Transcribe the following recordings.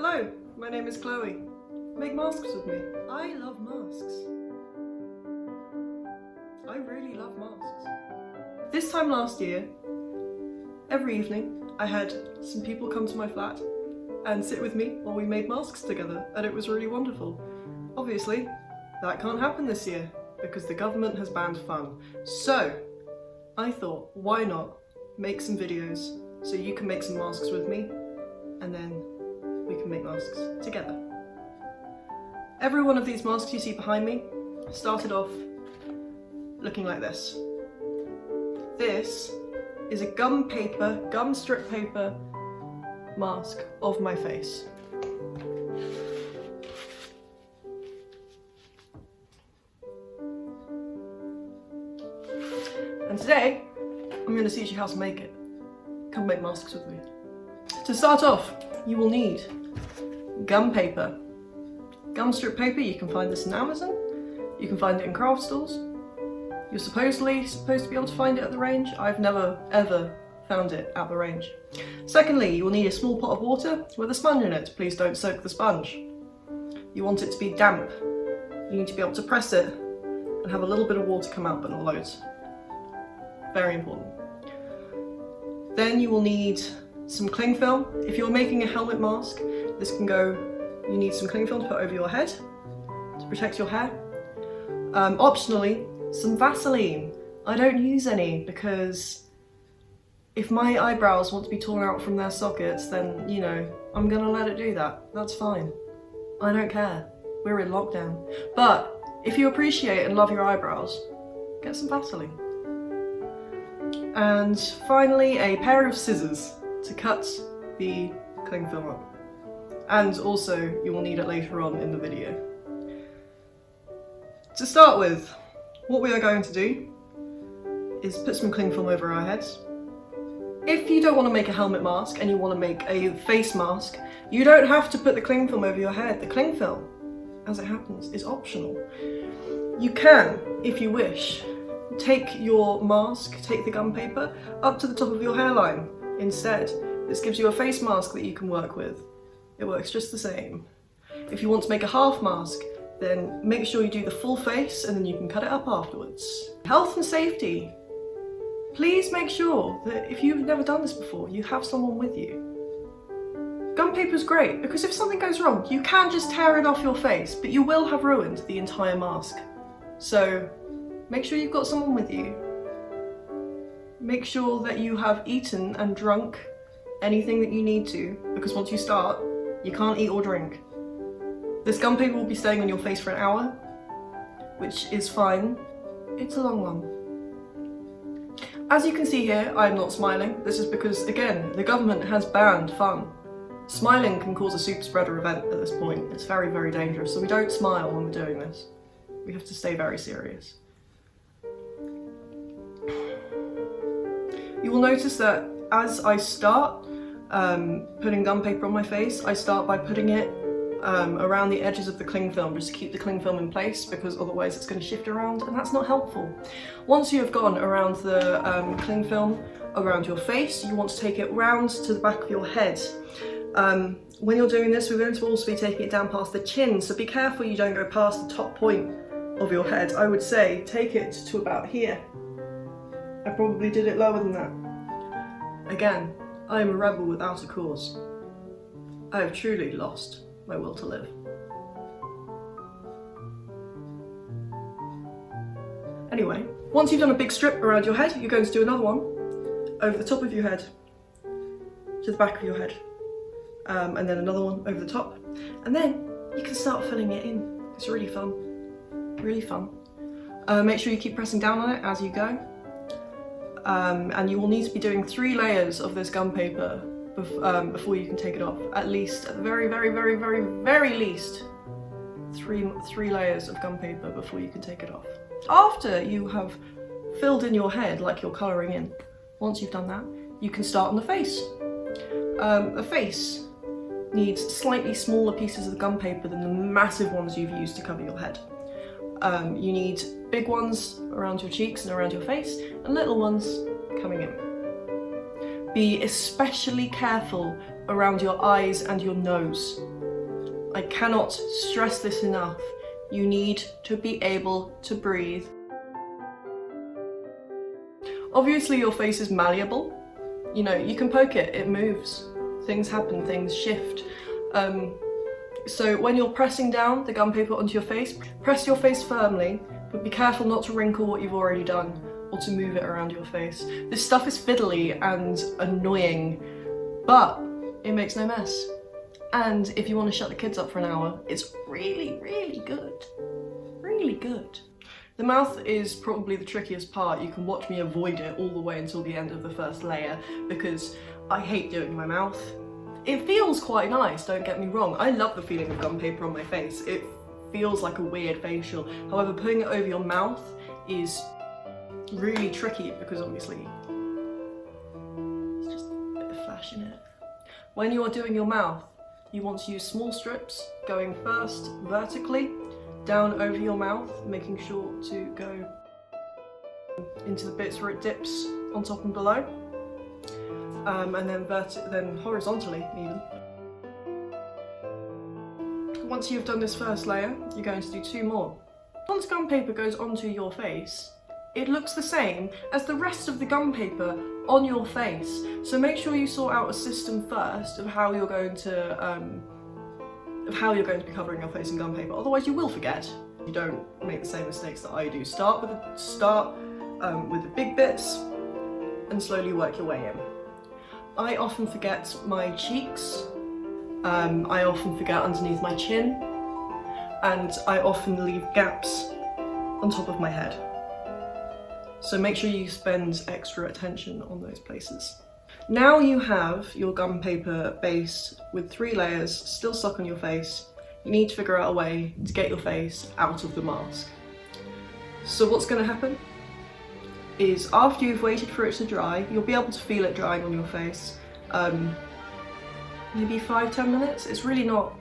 Hello, my name is Chloe. Make masks with me. I love masks. I really love masks. This time last year, every evening, I had some people come to my flat and sit with me while we made masks together, and it was really wonderful. Obviously, that can't happen this year because the government has banned fun. So, I thought, why not make some videos so you can make some masks with me, and then we can make masks together. Every one of these masks you see behind me started off looking like this. This is a gum strip paper mask of my face. And today, I'm going to teach you how to make it. Come make masks with me. To start off, you will need gum paper. Gum strip paper, you can find this in Amazon. You can find it in craft stores. You're supposed to be able to find it at the range. I've never ever found it at the range. Secondly, you will need a small pot of water with a sponge in it. Please don't soak the sponge. You want it to be damp. You need to be able to press it and have a little bit of water come out, but not loads. Very important. Then you will need some cling film. If you're making a helmet mask, this can go, you need some cling film to put over your head to protect your hair. Optionally, some Vaseline. I don't use any because if my eyebrows want to be torn out from their sockets, then, you know, I'm gonna let it do that. That's fine. I don't care. We're in lockdown. But if you appreciate and love your eyebrows, get some Vaseline. And finally, a pair of scissors to cut the cling film up. And also, you will need it later on in the video. To start with, what we are going to do is put some cling film over our heads. If you don't want to make a helmet mask and you want to make a face mask, you don't have to put the cling film over your head. The cling film, as it happens, is optional. You can, if you wish, take your mask, take the gum paper, up to the top of your hairline instead. This gives you a face mask that you can work with. It works just the same. If you want to make a half mask, then make sure you do the full face and then you can cut it up afterwards. Health and safety. Please make sure that if you've never done this before, you have someone with you. Gum paper is great because if something goes wrong, you can just tear it off your face, but you will have ruined the entire mask. So make sure you've got someone with you. Make sure that you have eaten and drunk anything that you need to, because once you start, you can't eat or drink. This gum paper will be staying on your face for an hour, which is fine. It's a long one. As you can see here, I'm not smiling. This is because, again, the government has banned fun. Smiling can cause a super spreader event at this point. It's very, very dangerous, so we don't smile when we're doing this. We have to stay very serious. You will notice that as I start putting gum paper on my face, I start by putting it around the edges of the cling film, just to keep the cling film in place, because otherwise it's going to shift around and that's not helpful. Once you have gone around the cling film around your face, you want to take it round to the back of your head. When you're doing this, we're going to also be taking it down past the chin, so be careful you don't go past the top point of your head. I would say take it to about here. I probably did it lower than that. Again, I am a rebel without a cause. I have truly lost my will to live. Anyway, once you've done a big strip around your head, you're going to do another one over the top of your head, to the back of your head, and then another one over the top, and then you can start filling it in. It's really fun, really fun. Make sure you keep pressing down on it as you go. And you will need to be doing 3 layers of this gum paper before you can take it off. At least, at the very, very, very, very, very least, three layers of gum paper before you can take it off. After you have filled in your head, like you're colouring in, once you've done that, you can start on the face. The face needs slightly smaller pieces of gum paper than the massive ones you've used to cover your head. You need big ones around your cheeks and around your face, and little ones coming in. Be especially careful around your eyes and your nose. I cannot stress this enough. You need to be able to breathe. Obviously your face is malleable. You know, you can poke it, it moves. Things happen, things shift. So when you're pressing down the gum paper onto your face, press your face firmly, but be careful not to wrinkle what you've already done or to move it around your face. This stuff is fiddly and annoying, but it makes no mess. And if you want to shut the kids up for an hour, it's really, really good. Really good. The mouth is probably the trickiest part. You can watch me avoid it all the way until the end of the first layer because I hate doing my mouth. It feels quite nice, don't get me wrong. I love the feeling of gum paper on my face. It feels like a weird facial. However, putting it over your mouth is really tricky because obviously it's just a bit of flash in it. When you are doing your mouth, you want to use small strips going first vertically down over your mouth, making sure to go into the bits where it dips on top and below. And then horizontally even. Once you've done this first layer, you're going to do 2 more. Once gum paper goes onto your face, it looks the same as the rest of the gum paper on your face. So make sure you sort out a system first of how you're going to be covering your face in gum paper. Otherwise, you will forget. You don't make the same mistakes that I do. Start with the big bits and slowly work your way in. I often forget my cheeks, I often forget underneath my chin, and I often leave gaps on top of my head. So make sure you spend extra attention on those places. Now you have your gum paper base with 3 layers still stuck on your face. You need to figure out a way to get your face out of the mask. So what's going to happen is after you've waited for it to dry, you'll be able to feel it drying on your face. Maybe 5-10 minutes. It's really not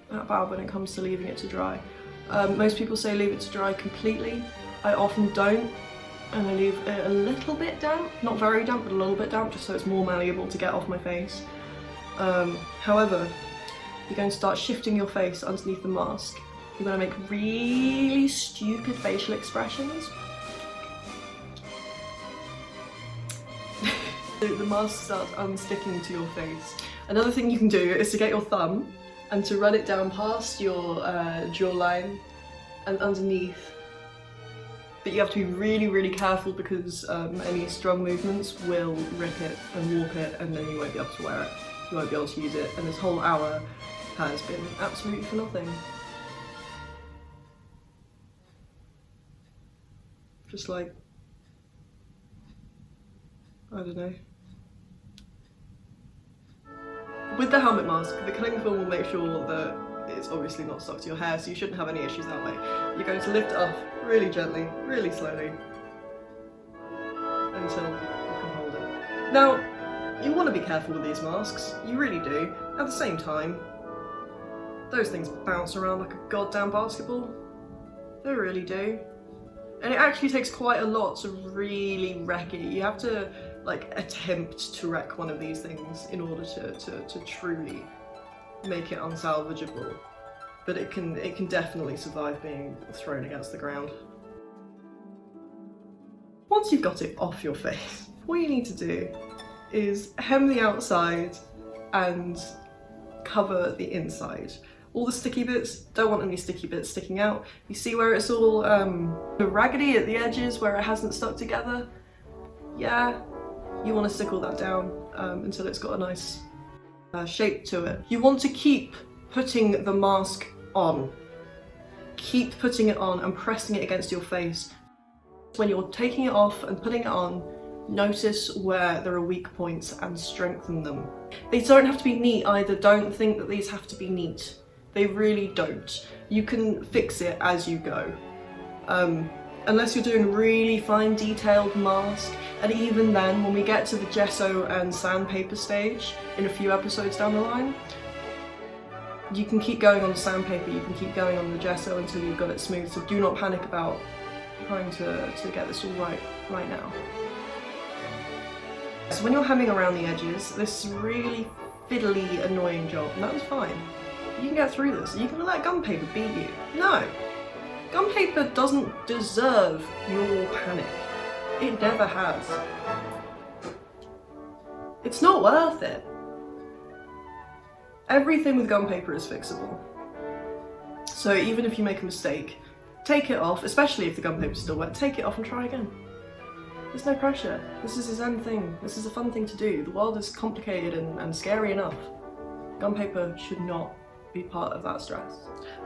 that bad when it comes to leaving it to dry. Most people say leave it to dry completely. I often don't, and I leave it a little bit damp, not very damp, but a little bit damp, just so it's more malleable to get off my face. However, you're going to start shifting your face underneath the mask. You're going to make really stupid facial expressions. The mask starts unsticking to your face. Another thing you can do is to get your thumb and to run it down past your jawline and underneath. But you have to be really, really careful because any strong movements will rip it and warp it, and then you won't be able to wear it. You won't be able to use it, and this whole hour has been absolutely for nothing. Just like, I don't know. With the helmet mask, the cling film will make sure that it's obviously not stuck to your hair, so you shouldn't have any issues that way. You're going to lift it up really gently, really slowly, until you can hold it. Now, you want to be careful with these masks, you really do. At the same time, those things bounce around like a goddamn basketball. They really do. And it actually takes quite a lot to really wreck it. You have to like attempt to wreck one of these things in order to truly make it unsalvageable. But it can definitely survive being thrown against the ground. Once you've got it off your face, what you need to do is hem the outside and cover the inside. All the sticky bits, don't want any sticky bits sticking out. You see where it's all raggedy at the edges, where it hasn't stuck together? Yeah, you want to stick all that down until it's got a nice shape to it. You want to keep putting the mask on. Keep putting it on and pressing it against your face. When you're taking it off and putting it on, notice where there are weak points and strengthen them. They don't have to be neat either. Don't think that these have to be neat. They really don't. You can fix it as you go. Unless you're doing a really fine detailed mask, and even then, when we get to the gesso and sandpaper stage in a few episodes down the line, you can keep going on the sandpaper, you can keep going on the gesso until you've got it smooth, so do not panic about trying to get this all right now. So when you're hemming around the edges, this is a really fiddly, annoying job, and that's fine. You can get through this. You can let gun paper beat you. No. Gun paper doesn't deserve your panic. It never has. It's not worth it. Everything with gun paper is fixable. So even if you make a mistake, take it off, especially if the gun paper's still wet, take it off and try again. There's no pressure. This is a zen thing. This is a fun thing to do. The world is complicated and scary enough. Gun paper should not be part of that stress.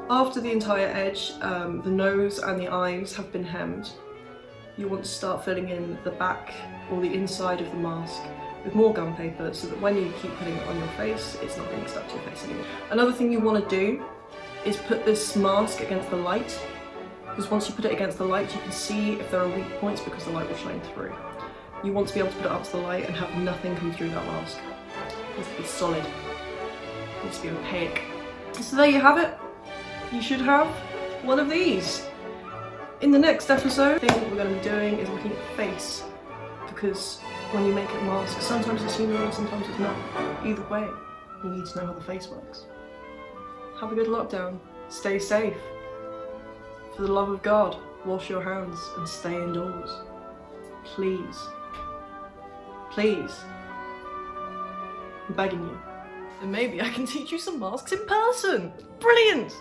After the entire edge, the nose and the eyes have been hemmed, you want to start filling in the back or the inside of the mask with more gun paper so that when you keep putting it on your face, it's not getting stuck to your face anymore. Another thing you want to do is put this mask against the light, because once you put it against the light, you can see if there are weak points because the light will shine through. You want to be able to put it up to the light and have nothing come through that mask. It needs to be solid. It needs to be opaque. So there you have it. You should have one of these. In the next episode, the thing we're going to be doing is looking at the face, because when you make a mask, sometimes it's human and sometimes it's not. Either way, you need to know how the face works. Have a good lockdown. Stay safe. For the love of God, wash your hands and stay indoors. Please. Please. I'm begging you. And maybe I can teach you some masks in person. Brilliant!